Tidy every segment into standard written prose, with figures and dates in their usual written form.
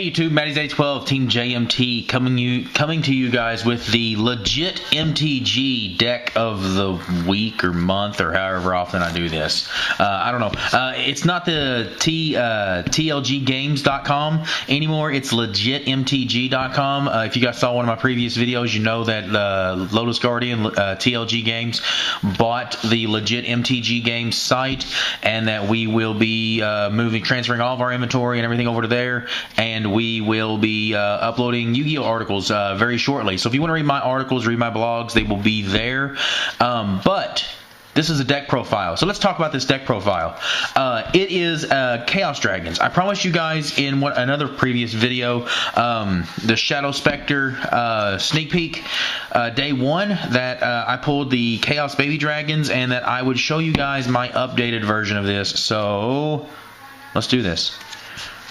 Hey YouTube, Matty's812, Team JMT, coming to you guys with the legit MTG deck of the week or month or however often I do this. I don't know. It's not the TLGgames.com anymore. It's legitmtg.com. If you guys saw one of my previous videos, you know that Lotus Guardian TLG Games bought the legit MTG Games site, and that we will be transferring all of our inventory and everything over to there, and we will be uploading YuGiOh articles very shortly. So if you want to read my articles, read my blogs, they will be there. But this is a deck profile. So let's talk about this deck profile. It is Chaos Dragons. I promised you guys in another previous video, the Shadow Spectre sneak peek, day one, that I pulled the Chaos Baby Dragons, and that I would show you guys my updated version of this. So let's do this.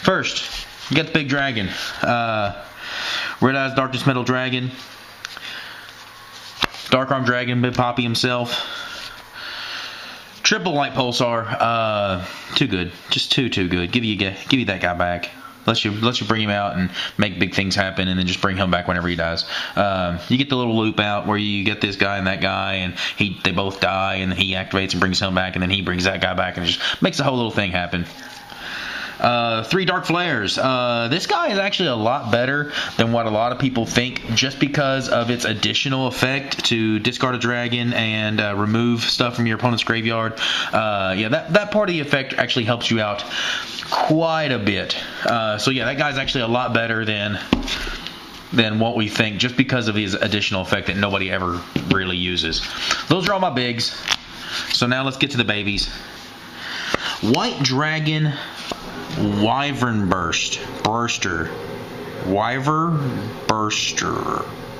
First, you got the big dragon. Red Eyes Darkness Metal Dragon. Dark Arm Dragon, Big Poppy himself. Triple Light Pulsar. Too good. Just too good. Give you that guy back. Let you bring him out and make big things happen, and then just bring him back whenever he dies. You get the little loop out where you get this guy and that guy, and they both die, and then he activates and brings him back, and then he brings that guy back, and it just makes the whole little thing happen. 3 Dark Flares. This guy is actually a lot better than what a lot of people think, just because of its additional effect to discard a dragon and remove stuff from your opponent's graveyard. Yeah, that part of the effect actually helps you out quite a bit. So yeah, that guy's actually a lot better than what we think, just because of his additional effect that nobody ever really uses. Those are all my bigs. So now let's get to the babies. White Dragon Wyvern Burster.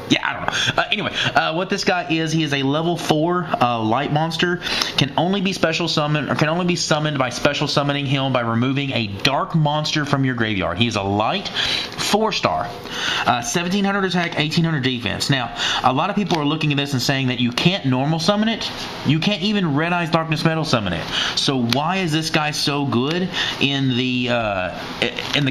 Yeah, I don't know. Anyway, what this guy is, he is a level 4 light monster. Can only be summoned by special summoning him by removing a dark monster from your graveyard. He is a light 4-star. 1700 attack, 1800 defense. Now, a lot of people are looking at this and saying that you can't normal summon it. You can't even Red Eyes Darkness Metal summon it. So why is this guy so good in the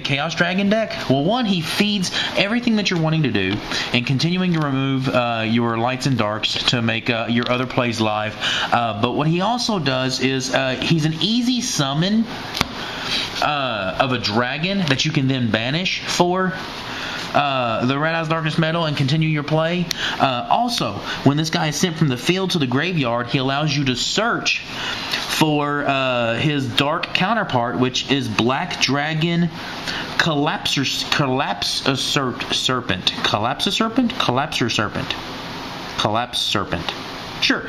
Chaos Dragon deck? Well, one, he feeds everything that you're wanting to do and continuing to remove your lights and darks to make your other plays live. But what he also does is he's an easy summon of a dragon that you can then banish for the Red Eyes Darkness Metal and continue your play. Also, when this guy is sent from the field to the graveyard, he allows you to search for his dark counterpart, which is Black Dragon Collapser Serpent. Sure,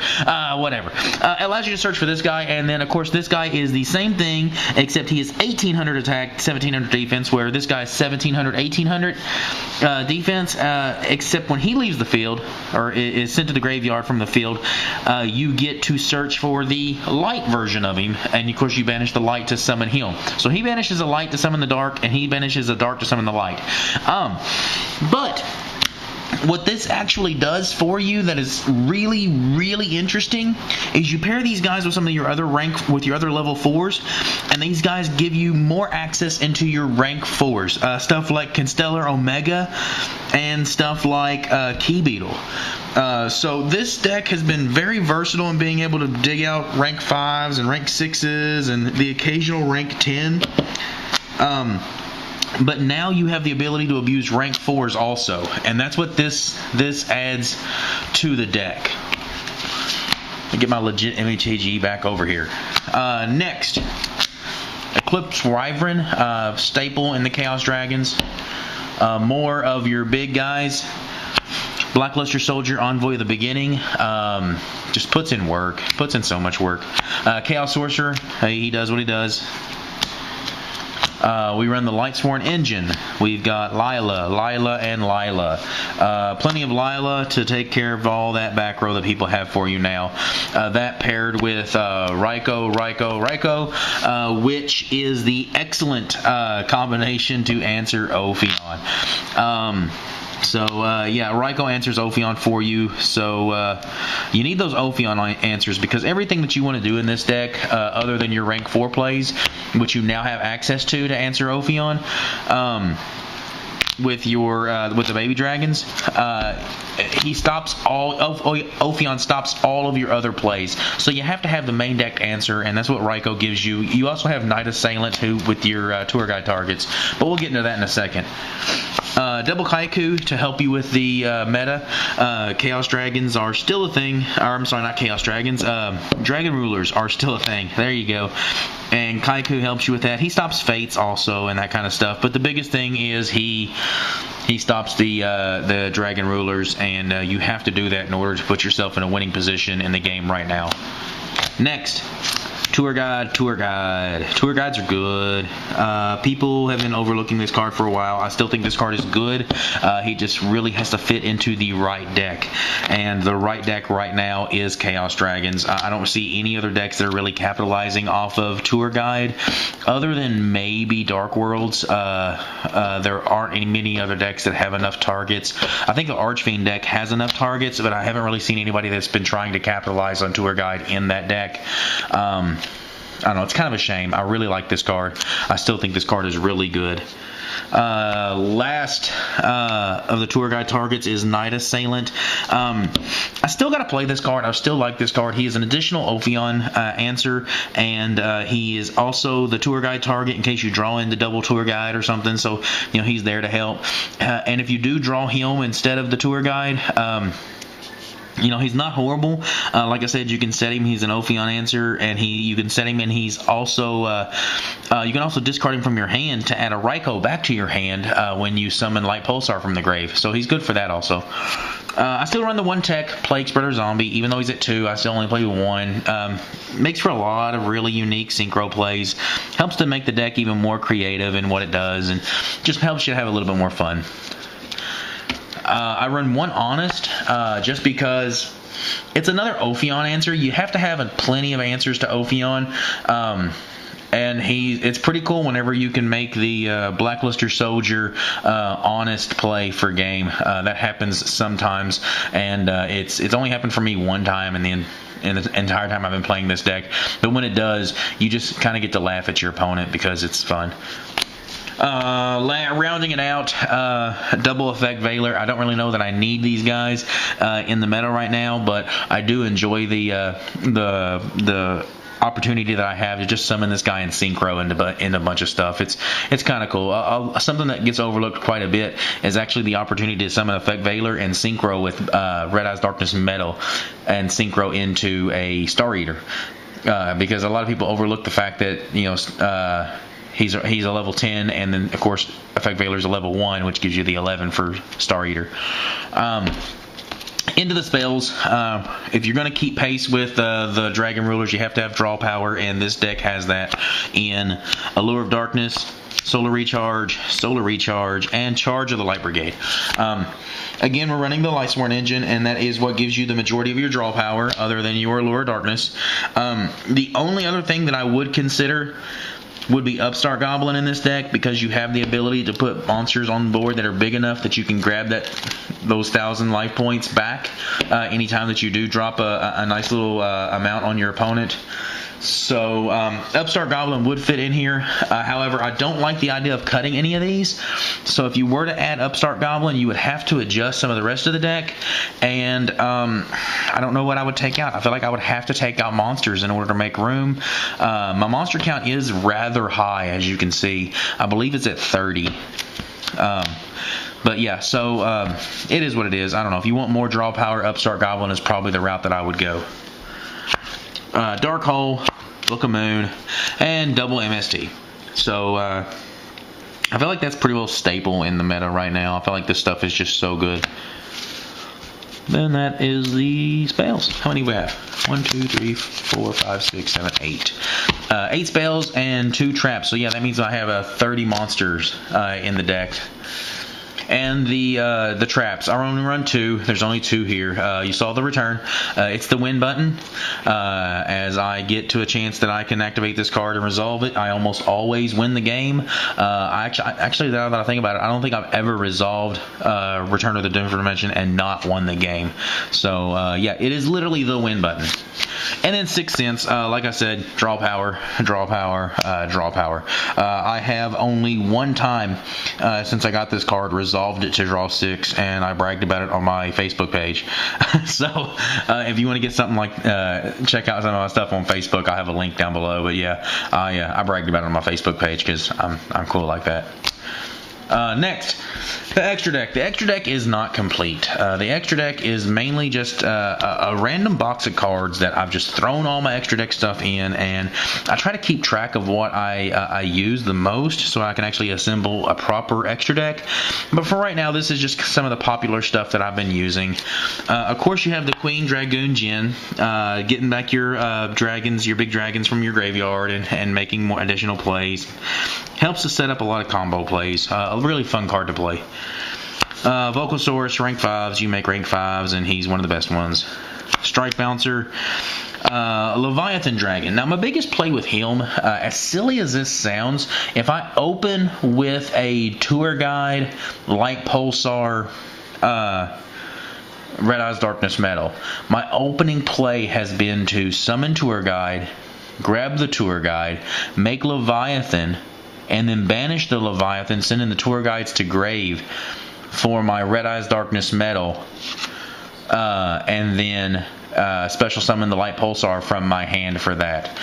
whatever. Allows you to search for this guy, and then of course this guy is the same thing, except he is 1800 attack, 1700 defense, where this guy is 1700, 1800 defense, except when he leaves the field, or is sent to the graveyard from the field, you get to search for the light version of him, and of course you banish the light to summon him. So he banishes a light to summon the dark, and he banishes a dark to summon the light. But what this actually does for you that is really, really interesting is you pair these guys with some of your other level 4s, and these guys give you more access into your rank 4s. Stuff like Constellar Omega and stuff like Key Beetle. So this deck has been very versatile in being able to dig out rank 5s and rank 6s and the occasional rank 10. But now you have the ability to abuse rank 4s also, and that's what this adds to the deck. Let me get my legit MTG back over here. Next, Eclipse Wyvern, staple in the Chaos Dragons. More of your big guys. Blackluster Soldier, Envoy of the Beginning, just puts in so much work. Chaos Sorcerer, he does what he does. We run the Lightsworn Engine. We've got Lila, and Lila. Plenty of Lila to take care of all that back row that people have for you now. That paired with Ryko, which is the excellent combination to answer Ophion. Yeah, Ryko answers Ophion for you, so you need those Ophion answers, because everything that you want to do in this deck, other than your rank 4 plays, which you now have access to answer Ophion, with your with the baby dragons, he stops all of Ophion stops all of your other plays. So you have to have the main deck answer, and that's what YuGiOh gives you. You also have Knight Assailant who with your tour guide targets, but we'll get into that in a second. Double Kaiku to help you with the meta. Chaos Dragons are still a thing. Or, I'm sorry, not Chaos Dragons. Dragon Rulers are still a thing. There you go. And Kaiku helps you with that. He stops Fates also and that kind of stuff. But the biggest thing is he stops the Dragon Rulers, and you have to do that in order to put yourself in a winning position in the game right now. Next. Tour Guide. Tour Guides are good. People have been overlooking this card for a while. I still think this card is good. He just really has to fit into the right deck. And the right deck right now is Chaos Dragons. I don't see any other decks that are really capitalizing off of Tour Guide, other than maybe Dark Worlds. There aren't many other decks that have enough targets. I think the Archfiend deck has enough targets, but I haven't really seen anybody that's been trying to capitalize on Tour Guide in that deck. I don't know, it's kind of a shame. I really like this card. I still think this card is really good. Last of the tour guide targets is Knight Assailant. I still got to play this card. I still like this card. He is an additional Ophion answer, and he is also the tour guide target in case you draw in the double tour guide or something. So, he's there to help. And if you do draw him instead of the tour guide, he's not horrible. Like I said, you can set him. He's an Ophion answer, and you can set him, and he's also you can also discard him from your hand to add a YuGiOh back to your hand when you summon Light Pulsar from the grave. So he's good for that also. I still run the 1 tech Plague Spreader Zombie, even though he's at 2. I still only play with 1. Makes for a lot of really unique synchro plays. Helps to make the deck even more creative in what it does, and just helps you have a little bit more fun. I run 1 Honest just because it's another Ophion answer. You have to have plenty of answers to Ophion. And it's pretty cool whenever you can make the Blackluster Soldier honest play for game. That happens sometimes, and it's only happened for me 1 time in the entire time I've been playing this deck. But when it does, you just kind of get to laugh at your opponent because it's fun. Rounding it out, Double Effect Veiler. I don't really know that I need these guys in the meta right now, but I do enjoy the opportunity that I have to just summon this guy in synchro into a bunch of stuff. It's kind of cool. Something that gets overlooked quite a bit is actually the opportunity to summon Effect Veiler and synchro with Red Eyes Darkness Metal and synchro into a Star Eater, because a lot of people overlook the fact that he's a level 10, and then of course Effect Veiler is a level 1, which gives you the 11 for Star Eater. Into the spells, if you're going to keep pace with the Dragon Rulers, you have to have draw power, and this deck has that in Allure of Darkness, Solar Recharge, and Charge of the Light Brigade. Again, we're running the Lightsworn engine, and that is what gives you the majority of your draw power, other than your Allure of Darkness. The only other thing that I would consider would be Upstart Goblin in this deck, because you have the ability to put monsters on the board that are big enough that you can grab those 1,000 life points back anytime that you do drop a nice little amount on your opponent. So Upstart Goblin would fit in here. However, I don't like the idea of cutting any of these. So if you were to add Upstart Goblin, you would have to adjust some of the rest of the deck. And I don't know what I would take out. I feel like I would have to take out monsters in order to make room. My monster count is rather high, as you can see. I believe it's at 30. But yeah, so it is what it is. I don't know. If you want more draw power, Upstart Goblin is probably the route that I would go. Dark Hole, Book of Moon, and double MST. So I feel like that's pretty well staple in the meta right now. I feel like this stuff is just so good. Then that is the spells. How many do we have? 1, 2, 3, 4, 5, 6, 7, 8. 8 spells and 2 traps. So yeah, that means I have 30 monsters in the deck. And the traps. I only run 2. There's only 2 here. You saw the return. It's the win button. As I get to a chance that I can activate this card and resolve it, I almost always win the game. Actually, now that I think about it, I don't think I've ever resolved Return of the Different Dimension and not won the game. So yeah, it is literally the win button. And then 6 cents, like I said, draw power, draw power, draw power. I have only one time since I got this card resolved it to draw 6, and I bragged about it on my Facebook page. So if you want to get something like, check out some of my stuff on Facebook, I have a link down below. But yeah, I bragged about it on my Facebook page because I'm cool like that. Next, the extra deck. The extra deck is not complete. The extra deck is mainly just a random box of cards that I've just thrown all my extra deck stuff in, and I try to keep track of what I use the most so I can actually assemble a proper extra deck. But for right now, this is just some of the popular stuff that I've been using. Of course, you have the Queen Dragoon Djinn, getting back your dragons, your big dragons from your graveyard, and making more additional plays. Helps to set up a lot of combo plays. A really fun card to play. Vocalsaurus, rank 5s. You make rank 5s, and he's one of the best ones. Strike Bouncer. Leviathan Dragon. Now, my biggest play with him, as silly as this sounds, if I open with a Tour Guide, Light Pulsar, Red Eyes Darkness Metal, my opening play has been to summon Tour Guide, grab the Tour Guide, make Leviathan, and then banish the Leviathan, sending the Tour Guides to grave for my Red Eyes Darkness Metal, and then special summon the Light Pulsar from my hand for that.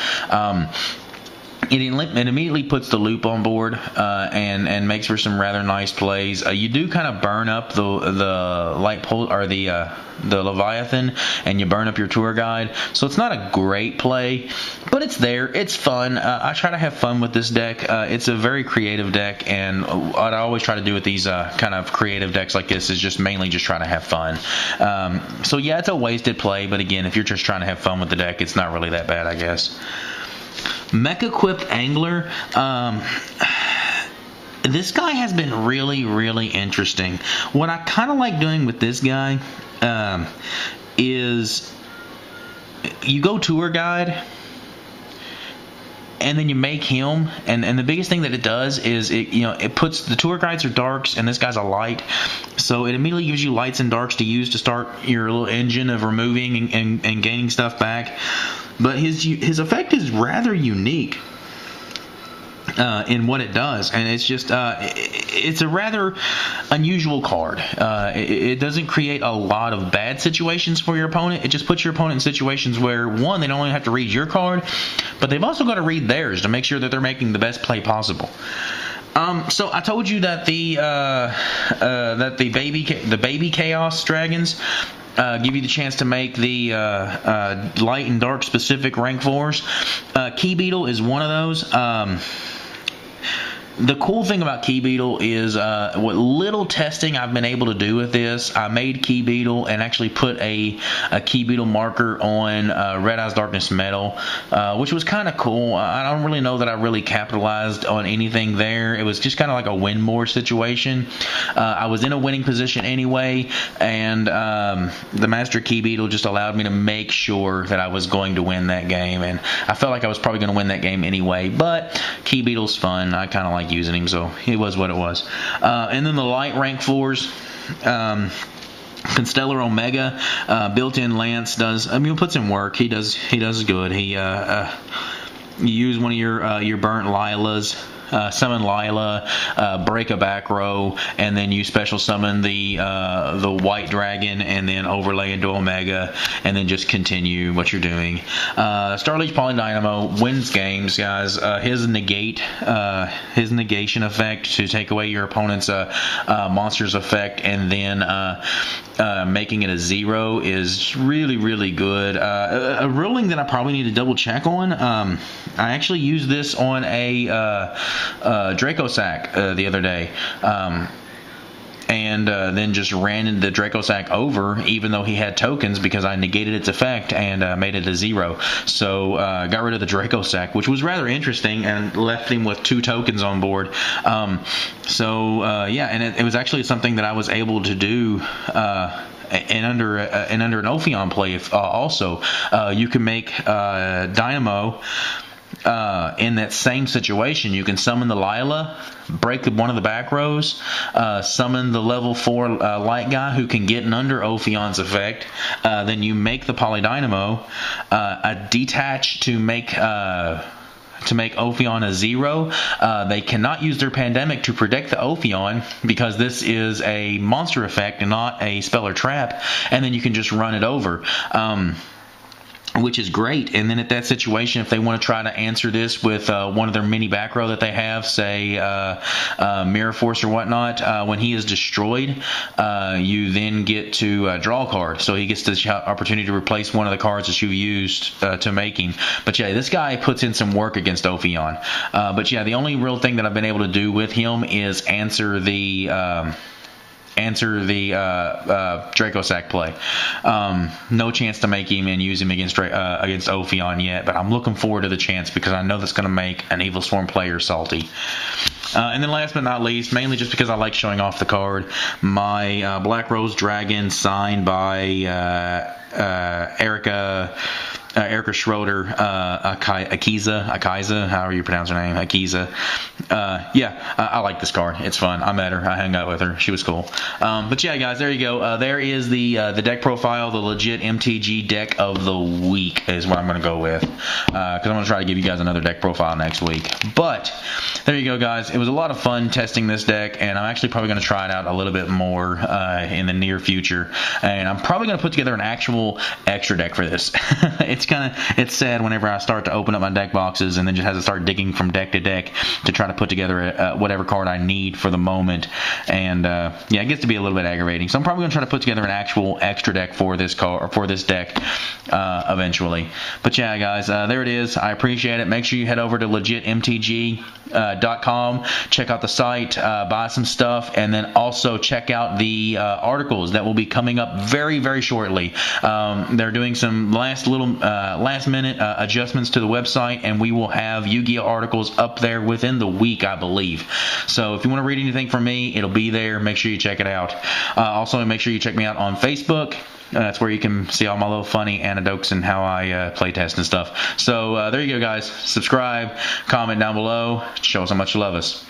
It immediately puts the loop on board and makes for some rather nice plays. You do kind of burn up the light pole or the Leviathan, and you burn up your Tour Guide. So it's not a great play, but it's there. It's fun. I try to have fun with this deck. It's a very creative deck, and what I always try to do with these kind of creative decks like this is just mainly just try to have fun. So yeah, it's a wasted play, but again, if you're just trying to have fun with the deck, it's not really that bad, I guess. Mecha-equipped Angler. This guy has been really, really interesting. What I kind of like doing with this guy is you go Tour Guide, and then you make him, and the biggest thing that it does is it puts the Tour Guides are darks, and this guy's a light, so it immediately gives you lights and darks to use to start your little engine of removing and gaining stuff back. But his effect is rather unique in what it does, and it's just it's a rather unusual card. It doesn't create a lot of bad situations for your opponent. It just puts your opponent in situations where, one, they don't only have to read your card, but they've also got to read theirs to make sure that they're making the best play possible. So I told you that the baby Chaos Dragons give you the chance to make the light and dark specific rank 4s. Key Beetle is one of those. The cool thing about Key Beetle is what little testing I've been able to do with this. I made Key Beetle and actually put a Key Beetle marker on Red Eyes Darkness Metal, which was kind of cool. I don't really know that I really capitalized on anything there. It was just kind of like a win more situation. I was in a winning position anyway, and the Master Key Beetle just allowed me to make sure that I was going to win that game, and I felt like I was probably going to win that game anyway, but Key Beetle's fun. I kind of like using him, so it was what it was. And then the light rank 4s, Constellar Omega, built-in Lance puts in work. He does good. You use one of your burnt Lilas, summon Lila, break a back row, and then you special summon the white dragon, and then overlay into Omega, and then just continue what you're doing. Starleech Polydynamo wins games, guys. His negation effect to take away your opponent's monster's effect, and then making it a 0 is really, really good. A ruling that I probably need to double check on. I actually used this on a Draco Sack the other day, and then just ran the Draco Sack over, even though he had tokens, because I negated its effect and made it a 0. So got rid of the Draco Sack, which was rather interesting, and left him with 2 tokens on board. Yeah, and it was actually something that I was able to do. And under an Ophion play, also, you can make Dynamo in that same situation, you can summon the Lila, break one of the back rows, summon the level 4 light guy who can get under Ophion's effect. Then you make the Polydynamo, detach to make Ophion a 0. They cannot use their Pandemic to protect the Ophion because this is a monster effect and not a spell or trap, and then you can just run it over. Which is great. And then at that situation, if they want to try to answer this with one of their mini back row that they have, say Mirror Force or whatnot, when he is destroyed, you then get to draw a card. So he gets the opportunity to replace one of the cards that you used to make him. But yeah, this guy puts in some work against Ophion. But yeah, the only real thing that I've been able to do with him is answer the Draco Sack play. No chance to make him and use him against Ophion yet, but I'm looking forward to the chance because I know that's going to make an Evil Swarm player salty. And then last but not least, mainly just because I like showing off the card, my Black Rose Dragon signed by Erica Schroeder, Akiza, however you pronounce her name, Akiza. I like this card. It's fun. I met her. I hung out with her. She was cool. But yeah, guys, there you go. There is the deck profile, the legit MTG deck of the week is what I'm going to go with. Because I'm going to try to give you guys another deck profile next week. But there you go, guys. It was a lot of fun testing this deck, and I'm actually probably going to try it out a little bit more in the near future. And I'm probably going to put together an actual extra deck for this. It's sad whenever I start to open up my deck boxes and then just have to start digging from deck to deck to try to put together whatever card I need for the moment. And it gets to be a little bit aggravating. So I'm probably going to try to put together an actual extra deck for this card or for this deck eventually. But yeah, guys, there it is. I appreciate it. Make sure you head over to legitmtg.com, check out the site, buy some stuff, and then also check out the articles that will be coming up very, very shortly. They're doing some last minute adjustments to the website, and we will have Yu-Gi-Oh articles up there within the week, I believe. So if you want to read anything from me, it'll be there. Make sure you check it out. Also, make sure you check me out on Facebook. That's where you can see all my little funny anecdotes and how I play test and stuff. So there you go, guys. Subscribe, comment down below. Show us how much you love us.